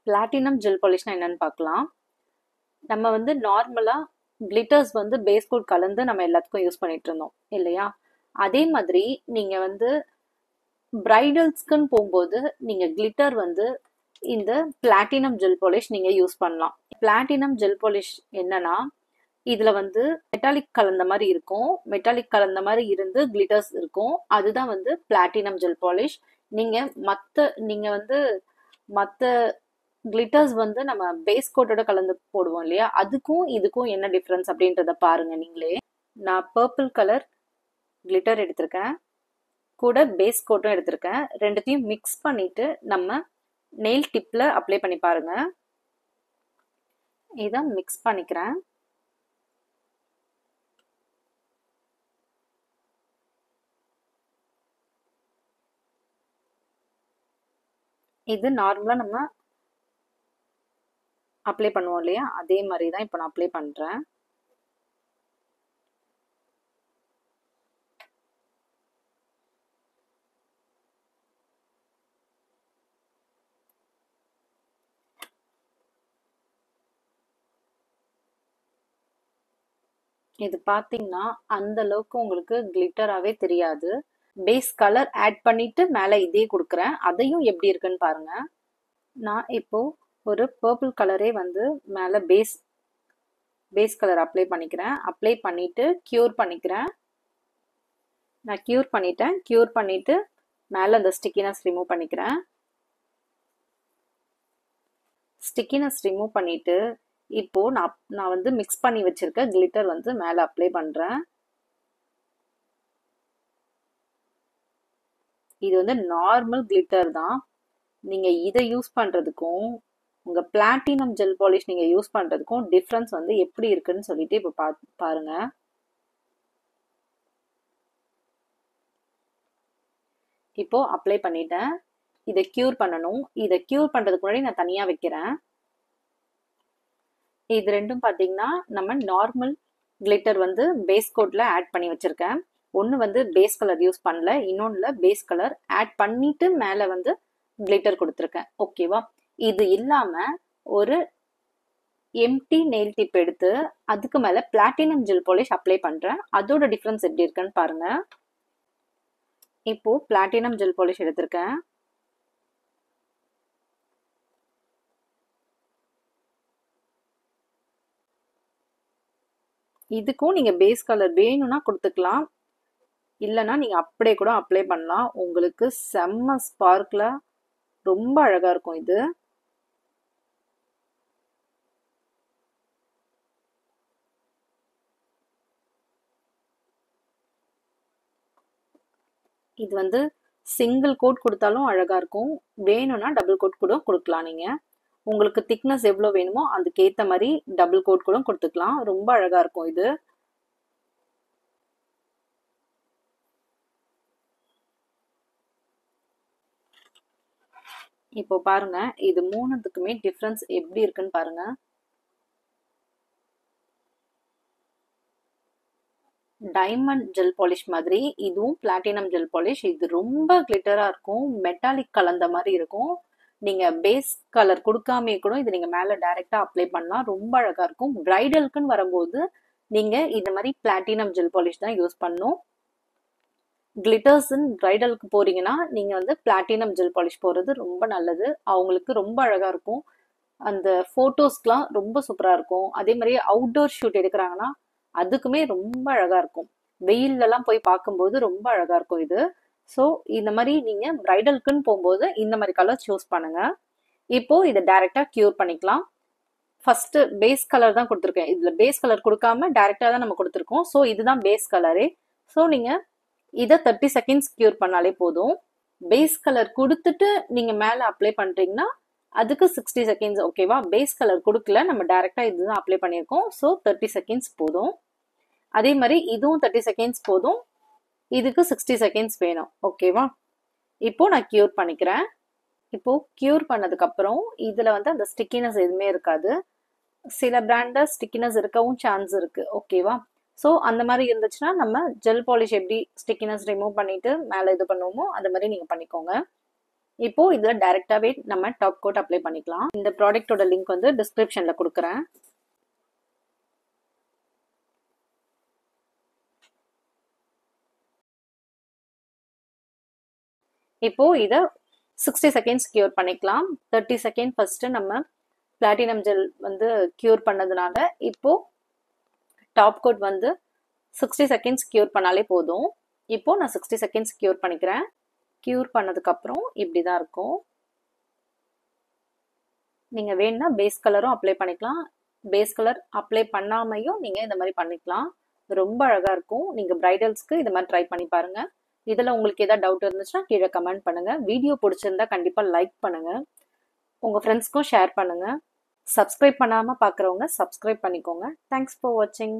Platinum gel பாலிஷ்னா என்னன்னு பார்க்கலாம். நம்ம வந்து நார்மலா கிளிட்டர்ஸ் வந்து பேஸ் கோட் கலந்து நம்ம எல்லாத்துக்கும் யூஸ் பண்ணிட்டு இருந்தோம் இல்லையா? அதே மாதிரி நீங்க வந்து பிரைடல்ஸ்க்குன்னு போகும்போது நீங்க கிளிட்டர் வந்து இந்த பிளாட்டினம் ஜெல் பாலிஷ் நீங்க யூஸ் பண்ணலாம். பிளாட்டினம் ஜெல் பாலிஷ் என்னன்னா, இதுல வந்து மெட்டாலிக் கலந்த மாதிரி இருக்கும். மெட்டாலிக் கலந்த மாதிரி இருந்து கிளிட்டர்ஸ் இருக்கும். அதுதான் வந்து பிளாட்டினம் ஜெல் பாலிஷ். நீங்க வந்து மத்த கிளிட்டர்ஸ் வந்து நம்ம பேஸ் கோட்டோட கலந்து போடுவோம் இல்லையா? அதுக்கும் இதுக்கும் என்ன டிஃபரன்ஸ் அப்படின்றத பாருங்க நீங்களே. நான் பர்பிள் கலர் கிளிட்டர் எடுத்திருக்கேன், கூட பேஸ் கோட்டும் எடுத்திருக்கேன். ரெண்டுத்தையும் மிக்ஸ் பண்ணிட்டு நம்ம நெயில் டிப்ல அப்ளை பண்ணி பாருங்க. இதை மிக்ஸ் பண்ணிக்கிறேன். இது நார்மலா நம்ம அப்ளை பண்ணுவோம் இல்லையா? அதே மாதிரி தான் இப்போ நான் அப்ளை பண்றேன். இது பாத்தீங்கன்னா அந்த அளவுக்கு உங்களுக்கு கிளிட்டராகவே தெரியாது. பேஸ் கலர் ஆட் பண்ணிட்டு மேலே இதே கொடுக்குறேன். அதையும் எப்படி இருக்குன்னு பாருங்க. நான் இப்போ ஒரு பர்பிள் கலரே வந்து மேலே பேஸ் கலர் அப்ளை பண்ணிக்கிறேன். அப்ளை பண்ணிட்டு க்யூர் பண்ணிக்கிறேன். நான் க்யூர் பண்ணிட்டேன். க்யூர் பண்ணிட்டு மேலே அந்த ஸ்டிக்கினஸ் ரிமூவ் பண்ணிக்கிறேன். ஸ்டிக்கினஸ் ரிமூவ் பண்ணிட்டு இப்போ நான் வந்து மிக்ஸ் பண்ணி வச்சிருக்க கிளிட்டர் வந்து மேலே அப்ளை பண்றேன். இது வந்து நார்மல் கிளிட்டர் தான். நீங்க இதை யூஸ் பண்றதுக்கும் உங்க பிளாட்டினம் ஜெல் பாலிஷ் நீங்க யூஸ் பண்றதுக்கும் டிஃபரன்ஸ் வந்து எப்படி இருக்குன்னு சொல்லிட்டு இப்போ பாருங்க. இப்போ அப்ளை பண்ணிட்டேன். இதை க்யூர் பண்ணணும். இதை க்யூர் பண்றதுக்கு முன்னாடி நான் தனியா வைக்கிறேன். இது ரெண்டும் பாத்தீங்கன்னா நம்ம நார்மல் கிளிட்டர் வந்து பேஸ் கோட்ல ஆட் பண்ணி வச்சிருக்கேன். ஒன்னு வந்து பேஸ் கலர் யூஸ் பண்ணல, இன்னொன்னுல பேஸ் கலர் ஆட் பண்ணிட்டு மேல வந்து கிளிட்டர் கொடுத்துருக்கேன். ஓகேவா? இது இல்லாம ஒரு எம்டி நெயில் டிப் எடுத்து அதுக்கு மேல பிளாட்டினம் ஜெல் பாலிஷ் அப்ளை பண்றேன். அதோட டிஃபரன்ஸ் எப்படி இருக்குன்னு பாருங்க. இப்போ பிளாட்டினம் ஜெல் பாலிஷ் எடுத்திருக்கேன். இதுக்கும் நீங்க பேஸ் கலர் வேணும்னா கொடுத்துக்கலாம், இல்லைன்னா நீங்க அப்படியே கூட அப்ளை பண்ணலாம். உங்களுக்கு செம்ம ஸ்பார்க்லா ரொம்ப அழகா இருக்கும். இது வந்து சிங்கிள் கோட் கொடுத்தாலும் அழகா இருக்கும். வேணும்னா டபுள் கோட் கூட கொடுக்கலாம். நீங்க உங்களுக்கு திக்னஸ் எவ்வளோ வேணுமோ அதுக்கேற்ற மாதிரி டபுள் கோட் கூட கொடுத்துக்கலாம். ரொம்ப அழகா இருக்கும் இது. இப்போ பாருங்க, இது மூணுத்துக்குமே டிஃபரன்ஸ் எப்படி இருக்குன்னு பாருங்க. டைமண்ட் ஜெல் பாலிஷ் மாதிரி இதுவும் பிளாட்டினம் ஜெல் பாலிஷ். இது ரொம்ப கிளிட்டரா இருக்கும், மெட்டாலிக் கலந்த மாதிரி இருக்கும். நீங்க பேஸ் கலர் கொடுக்காமே கூட இது நீங்க மேல டைரக்டா அப்ளை பண்ணலாம். ரொம்ப அழகா இருக்கும். பிரைடலுக்குன்னு வரும்போது நீங்க இந்த மாதிரி பிளாட்டினம் ஜெல் பாலிஷ் தான் யூஸ் பண்ணணும். கிளிட்டர்ஸ் பிரைடலுக்கு போறீங்கன்னா நீங்க வந்து பிளாட்டினம் ஜெல் பாலிஷ் போறது ரொம்ப நல்லது. அவங்களுக்கு ரொம்ப அழகா இருக்கும். அந்த போட்டோஸ்க்குலாம் ரொம்ப சூப்பரா இருக்கும். அதே மாதிரி அவுட்டோர் ஷூட் எடுக்கிறாங்கன்னா அதுக்குமே ரொம்ப அழகா இருக்கும். வெயில்ல எல்லாம் போய் பார்க்கும்போது ரொம்ப அழகா இருக்கும் இது. ஸோ இந்த மாதிரி நீங்க பிரைடலுக்குன்னு போகும்போது இந்த மாதிரி கலர் சூஸ் பண்ணுங்க. இப்போ இதை டைரக்டா கியூர் பண்ணிக்கலாம். ஃபர்ஸ்ட் பேஸ் கலர் தான் கொடுத்துருக்கேன். இதுல பேஸ் கலர் கொடுக்காம டைரக்டா தான் நம்ம கொடுத்துருக்கோம். ஸோ இதுதான் பேஸ் கலரே. ஸோ நீங்க இதை 30 செகண்ட்ஸ் கியூர் பண்ணாலே போதும். பேஸ் கலர் கொடுத்துட்டு நீங்க மேல அப்ளை பண்றீங்கன்னா அதுக்கு 60 செகண்ட்ஸ். ஓகேவா? பேஸ் கலர் கொடுக்கல, நம்ம டைரக்டா இதுதான் அப்ளை பண்ணியிருக்கோம். ஸோ 30 செகண்ட்ஸ் போதும். அதே மாதிரி இதுவும் 30 செகண்ட்ஸ் போதும். இதுக்கு 60 செகண்ட்ஸ் வேணும். ஓகேவா? இப்போ நான் கியூர் பண்ணிக்கிறேன். இப்போ கியூர் பண்ணதுக்கு அப்புறம் இதுல வந்து அந்த ஸ்டிக்கினஸ் எதுவுமே இருக்காது. சில பிராண்ட்ல ஸ்டிக்கினஸ் இருக்கவும் சான்ஸ் இருக்கு. ஓகேவா? ஸோ அந்த மாதிரி இருந்துச்சுன்னா நம்ம ஜெல் பாலிஷ் எப்படி ஸ்டிக்கினஸ் ரிமூவ் பண்ணிட்டு மேலே இது பண்ணுவோமோ அந்த மாதிரி நீங்க பண்ணிக்கோங்க. இப்போ இதுல டைரக்டாவே நம்ம டாப் கோட் அப்ளை பண்ணிக்கலாம். இந்த ப்ராடக்ட்டோட லிங்க் வந்து டிஸ்கிரிப்ஷன்ல கொடுக்குறேன். இப்போ இத 60 செகண்ட்ஸ் கியூர் பண்ணிக்கலாம். 30 செகண்ட் ஃபர்ஸ்ட் நம்ம பிளாட்டினம் ஜெல் வந்து கியூர் பண்ணதுனால இப்போ டாப் கோட் வந்து 60 செகண்ட்ஸ் கியூர் பண்ணாலே போதும். இப்போ நான் 60 செகண்ட்ஸ் கியூர் பண்ணிக்கிறேன். கியூர் பண்ணதுக்கு அப்புறம் இப்படிதான் இருக்கும். நீங்க வேணும்னா பேஸ் கலரும் அப்ளை பண்ணிக்கலாம். பேஸ் கலர் அப்ளை பண்ணாமையும் நீங்க இந்த மாதிரி பண்ணிக்கலாம். ரொம்ப அழகா இருக்கும். நீங்க பிரைடல்ஸ்க்கு இந்த மாதிரி ட்ரை பண்ணி பாருங்க. இதுல உங்களுக்கு ஏதாவது டவுட் இருந்துச்சுன்னா கீழே கமெண்ட் பண்ணுங்க. வீடியோ பிடிச்சிருந்தா கண்டிப்பா லைக் பண்ணுங்க. உங்க ஃப்ரெண்ட்ஸ்க்கும் ஷேர் பண்ணுங்க. சப்ஸ்கிரைப் பண்ணாம பாக்குறவங்க சப்ஸ்கிரைப் பண்ணிக்கோங்க. தேங்க்ஸ் ஃபார் வாட்சிங்.